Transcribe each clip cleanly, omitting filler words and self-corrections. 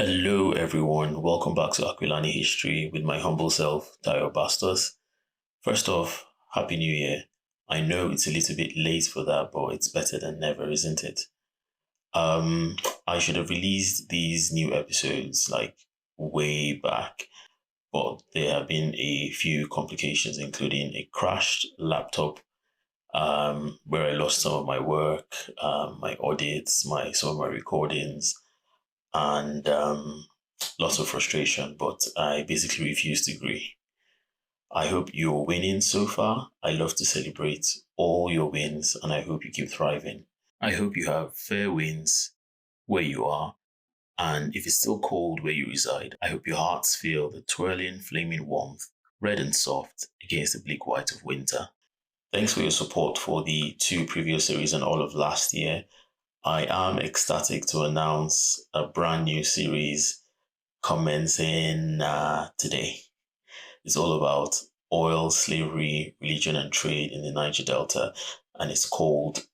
Hello, everyone. Welcome back to Aquilani History with my humble self, Dio Bastos. First off, Happy New Year. I know it's a little bit late for that, but it's better than never, isn't it? Um, I should have released these new episodes like way back, but there have been a few complications, including a crashed laptop, where I lost some of my work, my audits, some of my recordings, and lots of frustration, but I basically refuse to agree. I hope you're winning so far. I love to celebrate all your wins and I hope you keep thriving. I hope you have fair winds where you are, and if it's still cold where you reside, I hope your hearts feel the twirling, flaming warmth, red and soft, against the bleak white of winter. Thanks for your support for the two previous series and all of last year. I am ecstatic to announce a brand new series commencing today. It's all about oil, slavery, religion, and trade in the Niger Delta, and it's called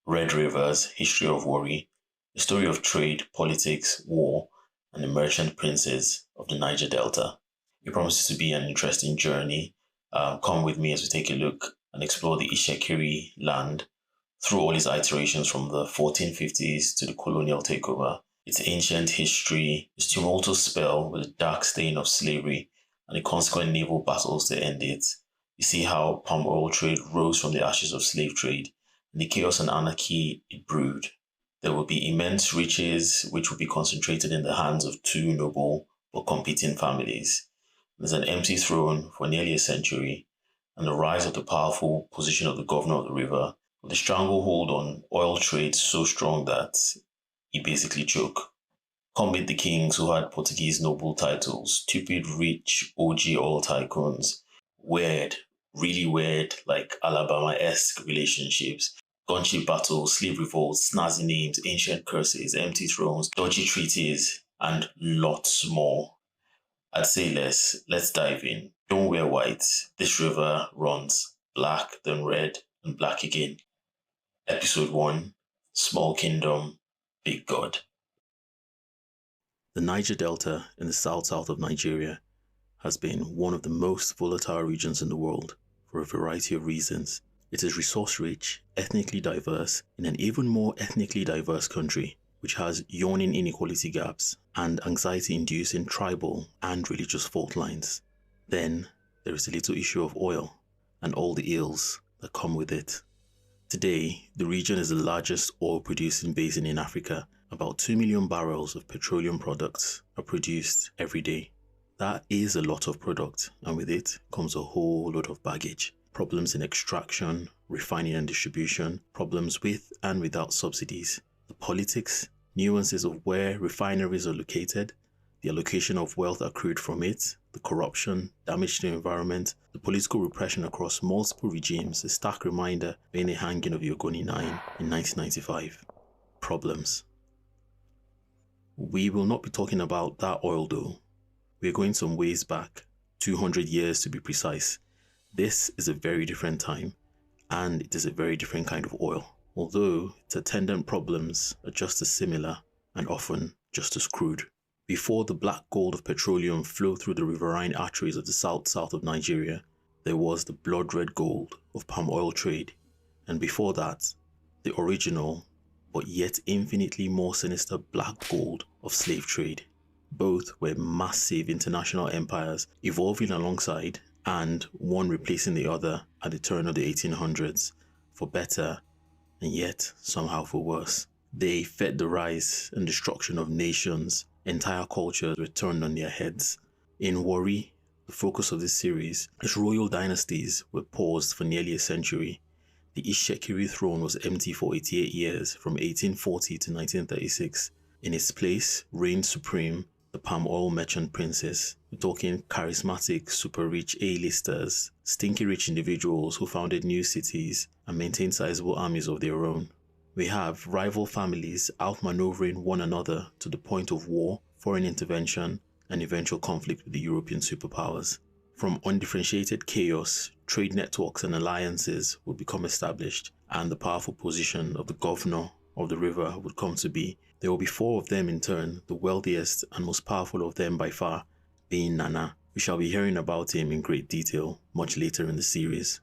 Red Rivers History of Warri, the story of trade, politics, war, and the merchant princes of the Niger Delta. It promises to be an interesting journey. Come with me as we take a look and explore the Ishekiri land through all its iterations from the 1450s to the colonial takeover, its ancient history, its tumultuous spell with a dark stain of slavery, and the consequent naval battles to end it. You see how palm oil trade rose from the ashes of slave trade, and the chaos and anarchy it brewed. There will be immense riches which will be concentrated in the hands of two noble but competing families. There's an empty throne for nearly a century, and the rise of the powerful position of the governor of the river, with the stranglehold on oil trade so strong that he basically choked. Come meet the kings who had Portuguese noble titles, stupid, rich, OG oil tycoons, weird, really weird, like Alabama-esque relationships, gunship battles, slave revolts, snazzy names, ancient curses, empty thrones, dodgy treaties, and lots more. I'd say let's dive in. Don't wear white. This river runs black, then red, and black again. Episode 1, Small Kingdom, Big God. The Niger Delta in the south of Nigeria has been one of the most volatile regions in the world for a variety of reasons. It is resource-rich, ethnically diverse, in an even more ethnically diverse country, which has yawning inequality gaps and anxiety-inducing tribal and religious fault lines. Then there is the little issue of oil and all the ills that come with it. Today, the region is the largest oil-producing basin in Africa. About 2 million barrels of petroleum products are produced every day. That is a lot of product, and with it comes a whole lot of baggage. Problems in extraction, refining and distribution, problems with and without subsidies, the politics, nuances of where refineries are located, the allocation of wealth accrued from it, the corruption, damage to the environment, the political repression across multiple regimes, a stark reminder being the hanging of the Ogoni 9 in 1995. Problems. We will not be talking about that oil though. We're going some ways back, 200 years to be precise. This is a very different time, and it is a very different kind of oil, although its attendant problems are just as similar and often just as crude. Before the black gold of petroleum flowed through the riverine arteries of the south of Nigeria, there was the blood red gold of palm oil trade, and before that, the original, but yet infinitely more sinister black gold of slave trade. Both were massive international empires evolving alongside and one replacing the other at the turn of the 1800s, for better and yet somehow for worse. They fed the rise and destruction of nations. Entire cultures were turned on their heads. In Warri, the focus of this series, its royal dynasties were paused for nearly a century. The Ishekiri throne was empty for 88 years, from 1840 to 1936. In its place reigned supreme the palm oil merchant princes. We're talking charismatic, super rich A-listers, stinky rich individuals who founded new cities and maintained sizable armies of their own. We have rival families outmaneuvering one another to the point of war, foreign intervention, and eventual conflict with the European superpowers. From undifferentiated chaos, trade networks and alliances would become established, and the powerful position of the governor of the river would come to be There will be 4 of them in turn, the wealthiest and most powerful of them by far being Nana. We shall be hearing about him in great detail much later in the series.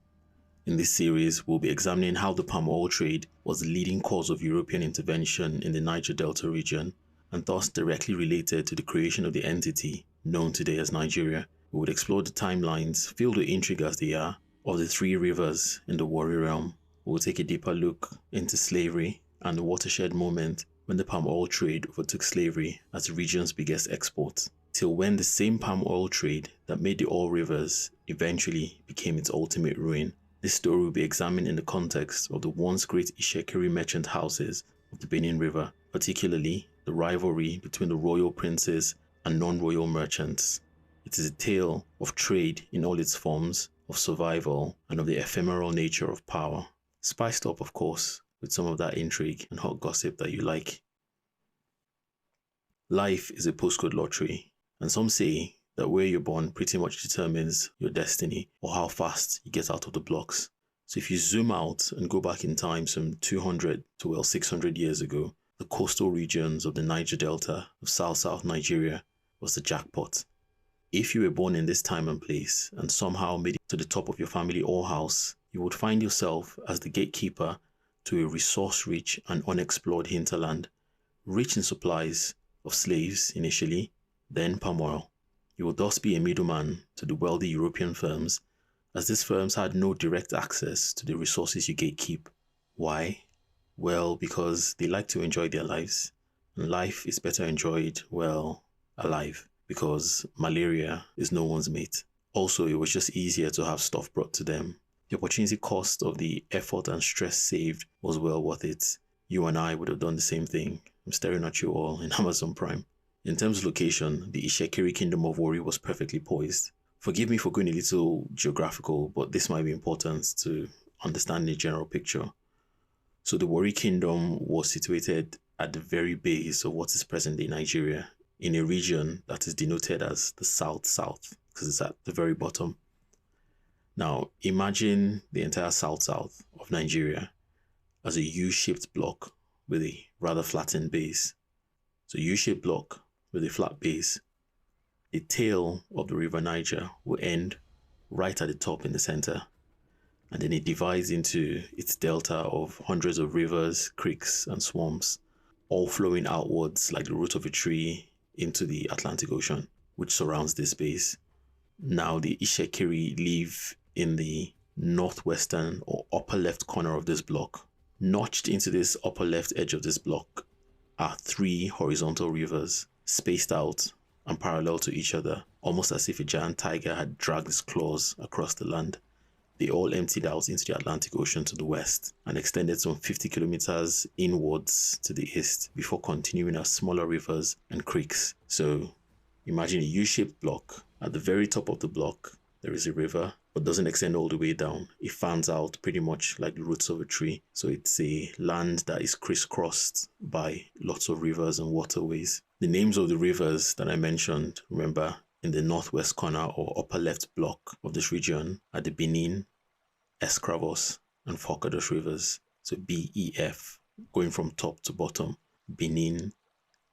In this series, we'll be examining how the palm oil trade was the leading cause of European intervention in the Niger Delta region, and thus directly related to the creation of the entity known today as Nigeria. We would explore the timelines, filled with intrigue as they are, of the 3 rivers in the Warri realm. We will take a deeper look into slavery and the watershed moment when the palm oil trade overtook slavery as the region's biggest export, till when the same palm oil trade that made the oil rivers eventually became its ultimate ruin. This story will be examined in the context of the once great Ishekiri merchant houses of the Benin River, particularly the rivalry between the royal princes and non-royal merchants. It is a tale of trade in all its forms, of survival, and of the ephemeral nature of power. Spiced up, of course, with some of that intrigue and hot gossip that you like. Life is a postcode lottery, and some say that where you're born pretty much determines your destiny or how fast you get out of the blocks. So if you zoom out and go back in time some 200 to 600 years ago, the coastal regions of the Niger Delta of South Nigeria was the jackpot. If you were born in this time and place and somehow made it to the top of your family or house, you would find yourself as the gatekeeper to a resource-rich and unexplored hinterland, rich in supplies of slaves initially, then palm oil. You would thus be a middleman to the wealthy European firms, as these firms had no direct access to the resources you gatekeep. Why? Well, because they like to enjoy their lives, and life is better enjoyed, well, alive, because malaria is no one's mate. Also, it was just easier to have stuff brought to them. The opportunity cost of the effort and stress saved was well worth it. You and I would have done the same thing. I'm staring at you all in Amazon Prime. In terms of location, the Ishekiri Kingdom of Warri was perfectly poised. Forgive me for going a little geographical, but this might be important to understand the general picture. So the Warri Kingdom was situated at the very base of what is present-day Nigeria, in a region that is denoted as the South-South, because it's at the very bottom. Now, imagine the entire South of Nigeria as a U-shaped block with a rather flattened base. So U-shaped block with a flat base. The tail of the river Niger will end right at the top in the center, and then it divides into its delta of hundreds of rivers, creeks, and swamps, all flowing outwards like the root of a tree into the Atlantic Ocean, which surrounds this base. Now, the Ishekiri live in the northwestern or upper left corner of this block. Notched into this upper left edge of this block are 3 horizontal rivers, spaced out and parallel to each other, almost as if a giant tiger had dragged its claws across the land. They all emptied out into the Atlantic Ocean to the west and extended some 50 kilometers inwards to the east before continuing as smaller rivers and creeks. So imagine a U-shaped block. At the very top of the block, there is a river, but doesn't extend all the way down. It fans out pretty much like the roots of a tree. So it's a land that is crisscrossed by lots of rivers and waterways. The names of the rivers that I mentioned, remember, in the northwest corner or upper left block of this region are the Benin, Escravos, and Forcados rivers. So BEF, going from top to bottom, Benin,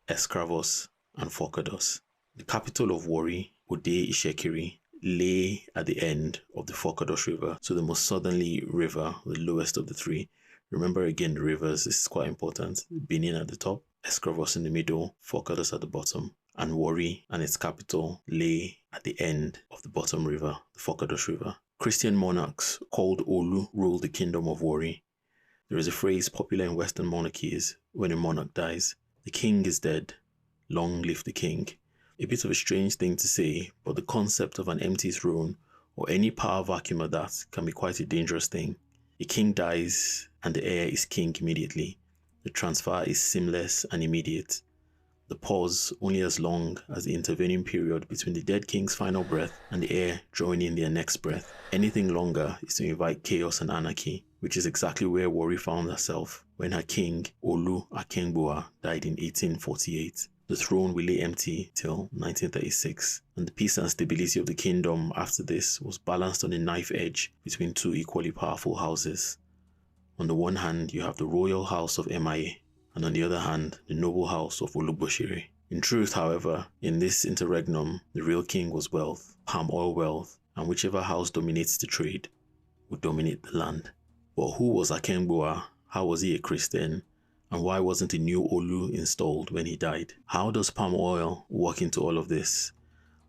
Escravos, and Forcados. The capital of Warri, Ode Ishekiri, lay at the end of the Forcados River, so the most southerly river, the lowest of the 3. Remember again the rivers, this is quite important. Benin at the top, Escravos in the middle, Forcados at the bottom, and Warri and its capital lay at the end of the bottom river, the Forcados River. Christian monarchs called Olu ruled the kingdom of Warri. There is a phrase popular in Western monarchies when a monarch dies: the king is dead, long live the king. A bit of a strange thing to say, but the concept of an empty throne or any power vacuum of that can be quite a dangerous thing. A king dies and the heir is king immediately. The transfer is seamless and immediate. The pause only as long as the intervening period between the dead king's final breath and the heir drawing in their next breath. Anything longer is to invite chaos and anarchy, which is exactly where Warri found herself when her king, Olu Akingbua, died in 1848. The throne will lay empty till 1936, and the peace and stability of the kingdom after this was balanced on a knife edge between 2 equally powerful houses. On the one hand, you have the royal house of MIA, and on the other hand, the noble house of Olugboshere. In truth, however, in this interregnum, the real king was wealth, palm oil wealth, and whichever house dominates the trade would dominate the land. But who was Akengboa? How was he a Christian? And why wasn't a new Olu installed when he died? How does palm oil work into all of this?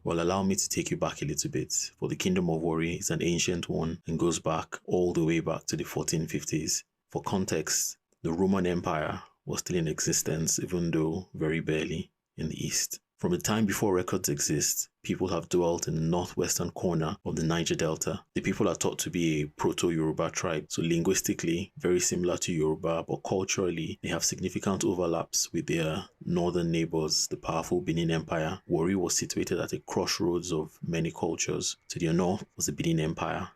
Well, allow me to take you back a little bit, for the Kingdom of Warri is an ancient one and goes back all the way back to the 1450s. For context, the Roman Empire was still in existence, even though very barely, in the east. From the time before records exist, people have dwelt in the northwestern corner of the Niger Delta. The people are thought to be a Proto-Yoruba tribe, so linguistically very similar to Yoruba, but culturally they have significant overlaps with their northern neighbours, the powerful Benin Empire. Warri was situated at a crossroads of many cultures. To their north was the Benin Empire.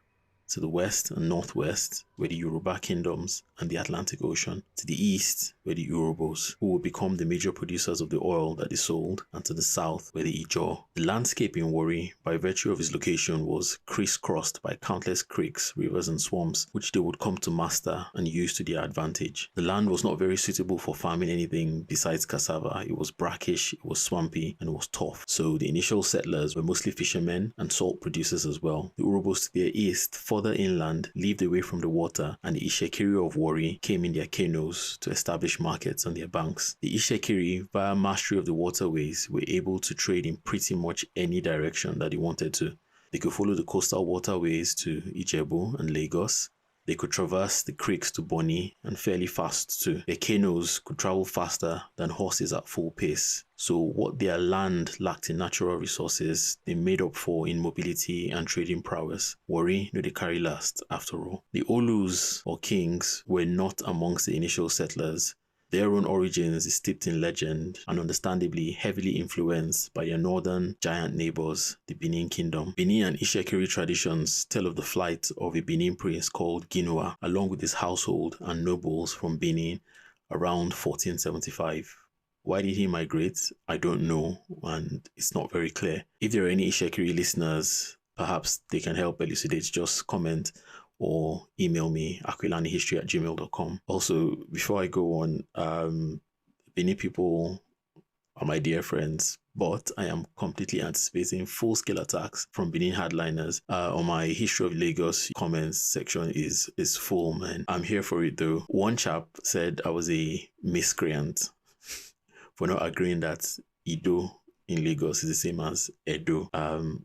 To the west and northwest were the Yoruba kingdoms and the Atlantic Ocean. To the east were the Urubos, who would become the major producers of the oil that they sold, and to the south were the Ijaw. The landscape in Warri, by virtue of its location, was crisscrossed by countless creeks, rivers and swamps, which they would come to master and use to their advantage. The land was not very suitable for farming anything besides cassava. It was brackish, it was swampy, and it was tough. So the initial settlers were mostly fishermen and salt producers as well. The Urubos to their east, further inland, lived away from the water, and the Ishekiri of Warri came in their canoes to establish markets on their banks. The Ishekiri, via mastery of the waterways, were able to trade in pretty much any direction that they wanted to. They could follow the coastal waterways to Ijebu and Lagos. They could traverse the creeks to Bonny, and fairly fast too. Their canoes could travel faster than horses at full pace. So what their land lacked in natural resources, they made up for in mobility and trading prowess. Warri, no, they carry last after all. The Olus, or kings, were not amongst the initial settlers. Their own origins is steeped in legend and understandably heavily influenced by their northern giant neighbours, the Benin Kingdom. Benin and Ishekiri traditions tell of the flight of a Benin prince called Ginua, along with his household and nobles from Benin around 1475. Why did he migrate? I don't know, and it's not very clear. If there are any Ishekiri listeners, perhaps they can help elucidate. Just comment or email me, aquilanihistory@gmail.com. Also, before I go on, Benin people are my dear friends, but I am completely anticipating full-scale attacks from Benin hardliners. On my History of Lagos comments section is full, man. I'm here for it though. One chap said I was a miscreant for not agreeing that Ido in Lagos is the same as Edo.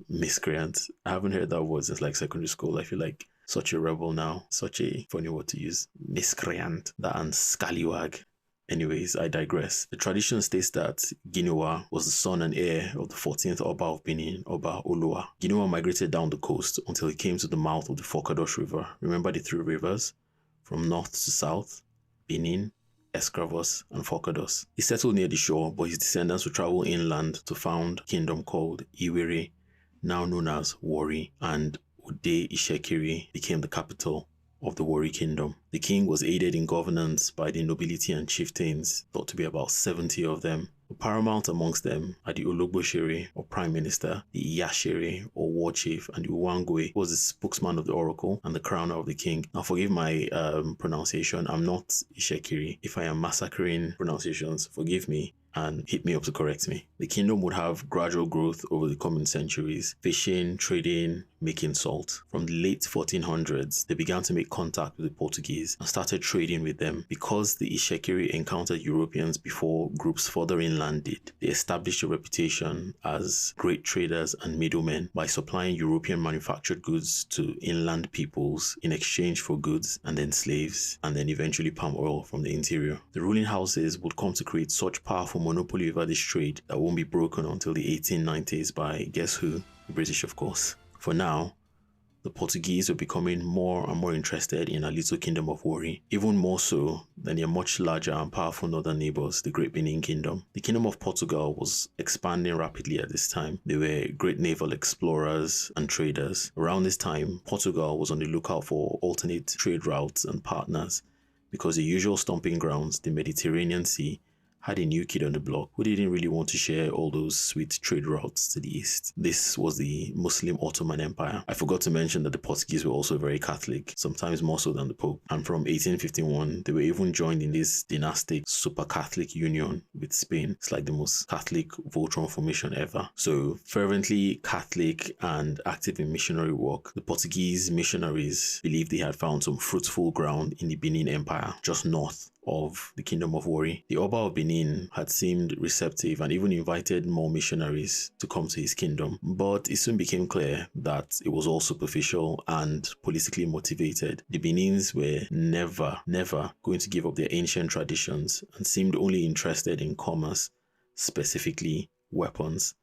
Miscreant. I haven't heard that word since like secondary school. I feel like such a rebel now. Such a funny word to use. Miscreant. That and scallywag. Anyways, I digress. The tradition states that Ginua was the son and heir of the 14th Oba of Benin, Oba Olua. Ginua migrated down the coast until he came to the mouth of the Fokadosh River. Remember the three rivers? From north to south, Benin, Escravos, and Fokados. He settled near the shore, but his descendants would travel inland to found a kingdom called Iwere, now known as Warri, and Ode Ishekiri became the capital of the Warri Kingdom. The king was aided in governance by the nobility and chieftains, thought to be about 70 of them. The paramount amongst them are the Ologboshere, or prime minister, the Iyashere, or war chief, and the Uwangwe, who was the spokesman of the oracle and the crowner of the king. Now forgive my pronunciation, I'm not Ishekiri. If I am massacring pronunciations, forgive me and hit me up to correct me. The kingdom would have gradual growth over the coming centuries, fishing, trading, making salt. From the late 1400s, they began to make contact with the Portuguese and started trading with them. Because the Ishekiri encountered Europeans before groups further inland did, they established a reputation as great traders and middlemen by supplying European manufactured goods to inland peoples in exchange for goods and then slaves, and then eventually palm oil from the interior. The ruling houses would come to create such powerful monopoly over this trade that won't be broken until the 1890s by, guess who? The British, of course. For now, the Portuguese were becoming more and more interested in our little kingdom of Warri, even more so than their much larger and powerful northern neighbours, the Great Benin Kingdom. The Kingdom of Portugal was expanding rapidly at this time. They were great naval explorers and traders. Around this time, Portugal was on the lookout for alternate trade routes and partners because the usual stomping grounds, the Mediterranean Sea, had a new kid on the block who didn't really want to share all those sweet trade routes to the east. This was the Muslim Ottoman Empire. I forgot to mention that the Portuguese were also very Catholic, sometimes more so than the Pope. And from 1851, they were even joined in this dynastic super Catholic union with Spain. It's like the most Catholic Voltron formation ever. So fervently Catholic and active in missionary work, the Portuguese missionaries believed they had found some fruitful ground in the Benin Empire, just north of the Kingdom of Warri. The Oba of Benin had seemed receptive and even invited more missionaries to come to his kingdom, but it soon became clear that it was all superficial and politically motivated. The Benins were never going to give up their ancient traditions and seemed only interested in commerce, specifically weapons.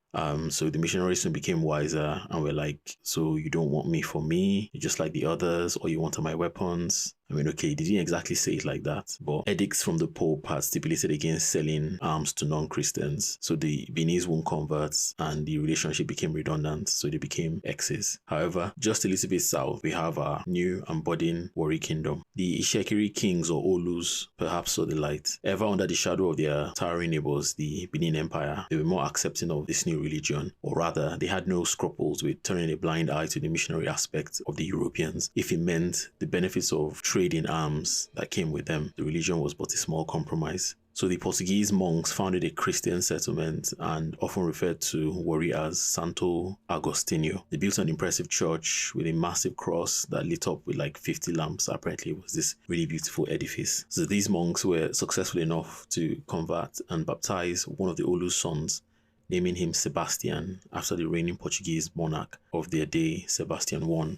So the missionaries soon became wiser and were like, so you don't want me for me, you're just like the others, or you want my weapons? I mean, okay, they didn't exactly say it like that, but edicts from the Pope had stipulated against selling arms to non-Christians. So the Beninese won't convert and the relationship became redundant, so they became exes. However, just a little bit south, we have our new and budding Warri Kingdom. The Ishekiri kings or Olus perhaps saw the light. Ever under the shadow of their towering neighbours, the Benin Empire, they were more accepting of this new religion, or rather, they had no scruples with turning a blind eye to the missionary aspect of the Europeans. If it meant the benefits of trade in arms that came with them, the religion was but a small compromise. So the Portuguese monks founded a Christian settlement and often referred to Warri as Santo Agostinho. They built an impressive church with a massive cross that lit up with like 50 lamps. Apparently, it was this really beautiful edifice. So these monks were successful enough to convert and baptize one of the Olu's sons, naming him Sebastian after the reigning Portuguese monarch of their day, Sebastian I.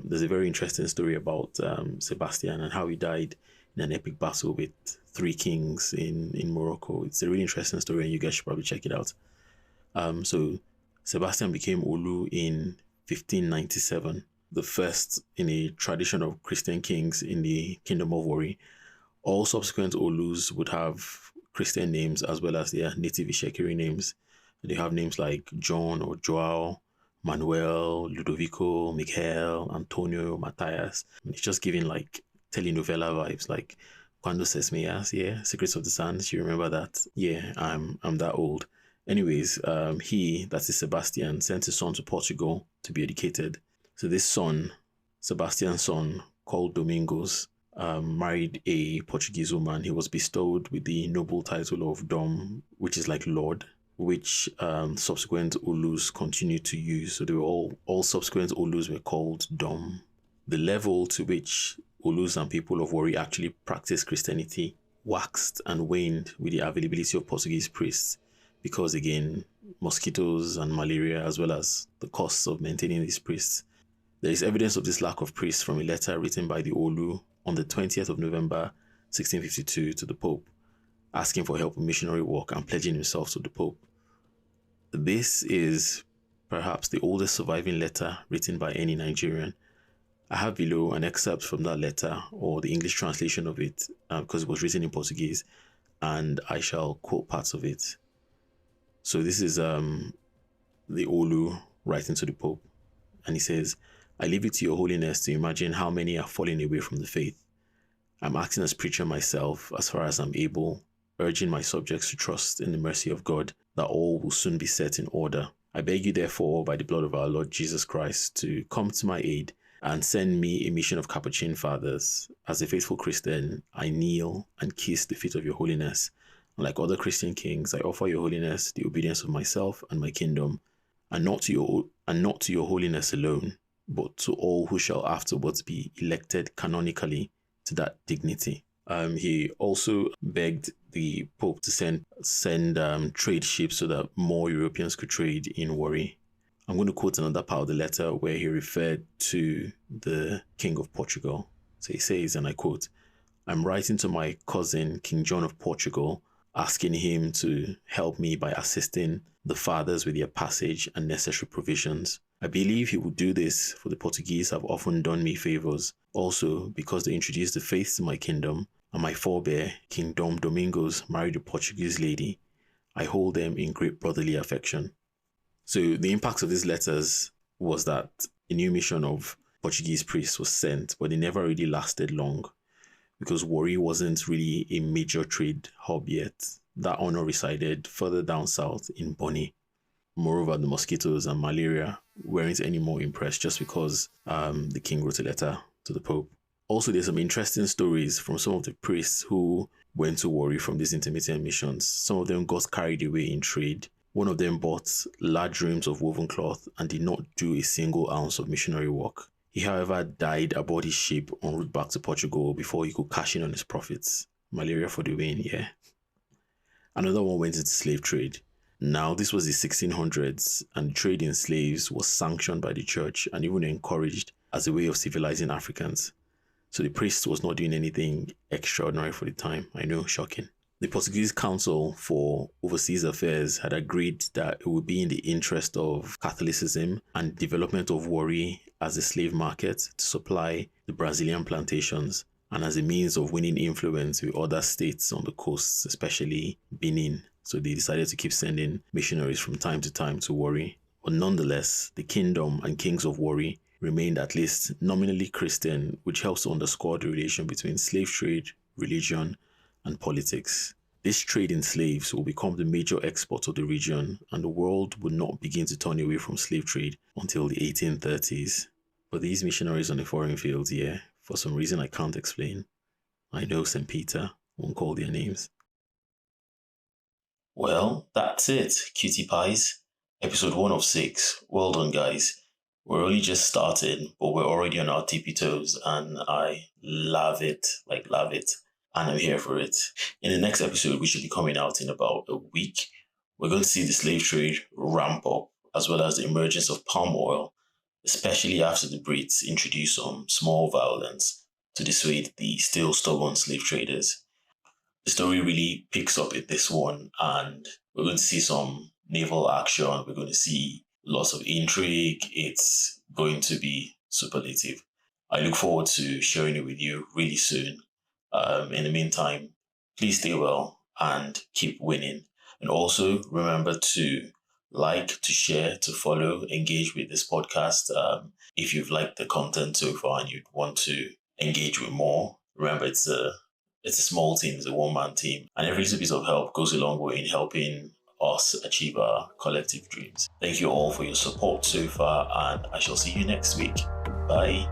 There's a very interesting story about Sebastian and how he died in an epic battle with 3 kings in Morocco. It's a really interesting story and you guys should probably check it out. So Sebastian became Olu in 1597, the first in a tradition of Christian kings in the Kingdom of Warri. All subsequent Olus would have Christian names as well as their native Ishekiri names. They have names like John or Joao, Manuel, Ludovico, Miguel, Antonio, Matthias. I mean, it's just giving like telenovela vibes, like Cuando se esmeas, yeah, Secrets of the Sands. You remember that? Yeah, I'm that old. Anyways, that is Sebastian, sent his son to Portugal to be educated. So this son, Sebastian's son, called Domingos, married a Portuguese woman. He was bestowed with the noble title of Dom, which is like Lord, which subsequent Olus continued to use. So they were all subsequent Olus were called Dom. The level to which Olus and people of Warri actually practiced Christianity waxed and waned with the availability of Portuguese priests, because again, mosquitoes and malaria, as well as the costs of maintaining these priests. There is evidence of this lack of priests from a letter written by the Olu on the 20th of November 1652 to the Pope, asking for help in missionary work and pledging himself to the Pope. This is perhaps the oldest surviving letter written by any Nigerian. I have below an excerpt from that letter, or the English translation of it, because it was written in Portuguese, and I shall quote parts of it. So this is the Olu writing to the Pope, and he says, "I leave it to your holiness to imagine how many are falling away from the faith. I'm acting as preacher myself as far as I'm able, urging my subjects to trust in the mercy of God, that all will soon be set in order. I beg you therefore, by the blood of our Lord Jesus Christ, to come to my aid and send me a mission of Capuchin fathers. As a faithful Christian, I kneel and kiss the feet of your holiness. And like other Christian kings, I offer your holiness the obedience of myself and my kingdom, and not to your holiness alone, but to all who shall afterwards be elected canonically to that dignity." He also begged the Pope to send trade ships so that more Europeans could trade in Warri. I'm going to quote another part of the letter where he referred to the King of Portugal. So he says, and I quote, "I'm writing to my cousin, King John of Portugal, asking him to help me by assisting the fathers with their passage and necessary provisions. I believe he would do this, for the Portuguese have often done me favors. Also, because they introduced the faith to my kingdom, and my forebear, King Dom Domingos, married a Portuguese lady, I hold them in great brotherly affection." So the impact of these letters was that a new mission of Portuguese priests was sent, but they never really lasted long, because Warri wasn't really a major trade hub yet. That honor resided further down south in Bonny. Moreover, the mosquitoes and malaria weren't any more impressed just because the king wrote a letter to the Pope. Also, there's some interesting stories from some of the priests who went to Warri from these intermittent missions. Some of them got carried away in trade. One of them bought large reams of woven cloth and did not do a single ounce of missionary work. He, however, died aboard his ship en route back to Portugal before he could cash in on his profits. Malaria for the win, yeah. Another one went into slave trade. Now, this was the 1600s, and trade in slaves was sanctioned by the church and even encouraged as a way of civilizing Africans. So the priest was not doing anything extraordinary for the time. I know, shocking. The Portuguese Council for Overseas Affairs had agreed that it would be in the interest of Catholicism and development of Warri as a slave market to supply the Brazilian plantations and as a means of winning influence with other states on the coasts, especially Benin. So they decided to keep sending missionaries from time to time to Warri. But nonetheless, the kingdom and kings of Warri remained at least nominally Christian, which helps to underscore the relation between slave trade, religion, and politics. This trade in slaves will become the major export of the region, and the world would not begin to turn away from slave trade until the 1830s. But these missionaries on the foreign fields, yeah, for some reason I can't explain. I know St. Peter, won't call their names. Well, that's it, cutie pies. Episode 1 of 6. Well done, guys. We're only just started, but we're already on our tippy toes, and I love it, love it. And I'm here for it. In the next episode, which should be coming out in about a week, we're going to see the slave trade ramp up, as well as the emergence of palm oil, especially after the Brits introduced some small violence to dissuade the still stubborn slave traders. The story really picks up in this one, and we're going to see some naval action. We're going to see lots of intrigue. It's going to be superlative. I look forward to sharing it with you really soon. In the meantime, please stay well and keep winning. And also remember to like, to share, to follow, engage with this podcast. If you've liked the content so far and you'd want to engage with more, remember it's a small team, it's a one-man team, and every little bit of help goes a long way in helping us achieve our collective dreams. Thank you all for your support so far, and I shall see you next week. Bye.